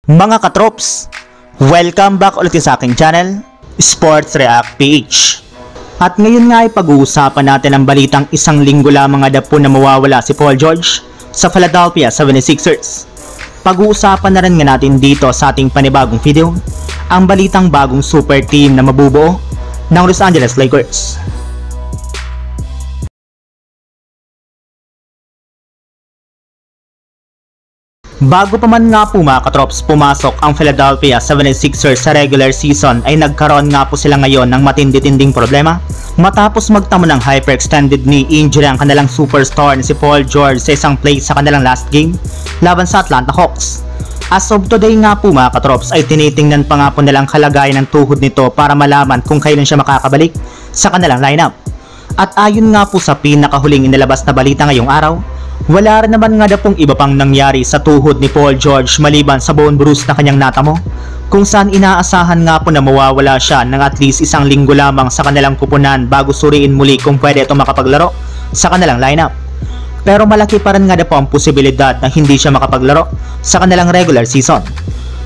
Mga katrops, welcome back ulit sa aking channel, Sports React PH. At ngayon nga ay pag-uusapan natin ang balitang isang linggo lamang nga po na mawawala si Paul George sa Philadelphia 76ers. Pag-uusapan na rin nga natin dito sa ating panibagong video, ang balitang bagong super team na mabubuo ng Los Angeles Lakers. Bago pa man nga po mga katrops pumasok ang Philadelphia 76ers sa regular season ay nagkaroon nga po sila ngayon ng matindi-tinding problema matapos magtamo ng hyperextended knee injury ang kanilang superstar na si Paul George sa isang play sa kanilang last game laban sa Atlanta Hawks. As of today nga po mga katrops ay tinitingnan pa nga po nilang kalagayan ng tuhod nito para malaman kung kailan siya makakabalik sa kanilang lineup. At ayon nga po sa pinakahuling inilabas na balita ngayong araw, wala rin naman nga pong iba pang nangyari sa tuhod ni Paul George maliban sa bone bruise na kanyang natamo, kung saan inaasahan nga po na mawawala siya ng at least isang linggo lamang sa kanilang kupunan bago suriin muli kung pwede ito makapaglaro sa kanilang lineup. Pero malaki pa rin nga po ang posibilidad na hindi siya makapaglaro sa kanilang regular season.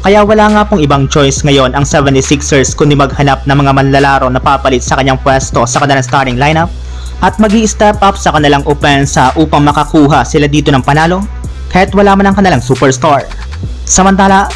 Kaya wala nga pong ibang choice ngayon ang 76ers kundi maghanap ng mga manlalaro na papalit sa kanyang pwesto sa kanilang starting lineup at magi-step up sa kanilang opensa upang makakuha sila dito ng panalo kahit wala man ang kanilang superstar. Samantala,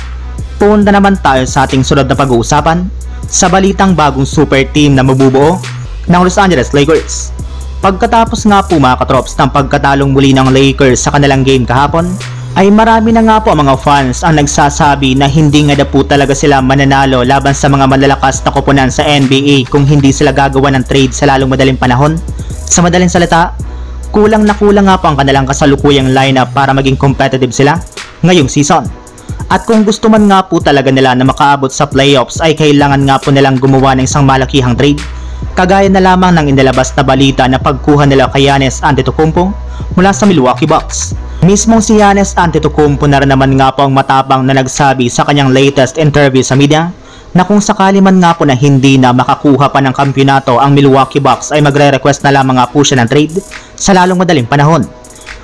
punta naman tayo sa ating sunod na pag-uusapan sa balitang bagong super team na mabubuo ng Los Angeles Lakers. Pagkatapos nga po mga katrops ng pagkatalong muli ng Lakers sa kanilang game kahapon, ay marami na nga po ang mga fans ang nagsasabi na hindi nga po talaga sila mananalo laban sa mga malalakas na koponan sa NBA kung hindi sila gagawa ng trade sa lalong madaling panahon. Sa madaling salita, kulang na kulang nga po ang kanilang kasalukuyang lineup para maging competitive sila ngayong season. At kung gusto man nga po talaga nila na makaabot sa playoffs ay kailangan nga po nilang gumawa ng isang malakihang trade. Kagaya na lamang ng inilabas na balita na pagkuha nila kay Giannis Antetokounmpo mula sa Milwaukee Bucks. Mismong si Giannis Antetokounmpo na rin naman nga po ang matapang na nagsabi sa kanyang latest interview sa media na kung sakali man nga po na hindi na makakuha pa ng kampyonato ang Milwaukee Bucks ay magre-request na lamang nga po siya ng trade sa lalong madaling panahon.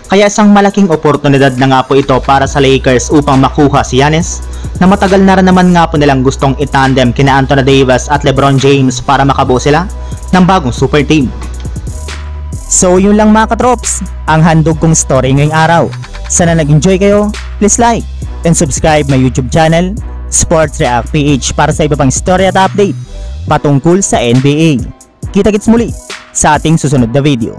Kaya isang malaking oportunidad na nga po ito para sa Lakers upang makuha si Giannis na matagal na rin naman nga po nilang gustong itandem kina Anthony Davis at LeBron James para makabuo sila ng bagong super team. So yun lang mga katrops, ang handog kong story ngayong araw. Sana nag-enjoy kayo, please like and subscribe my YouTube channel, Sports React PH, para sa iba pang story at update patungkol sa NBA. Kita-kits muli sa ating susunod na video.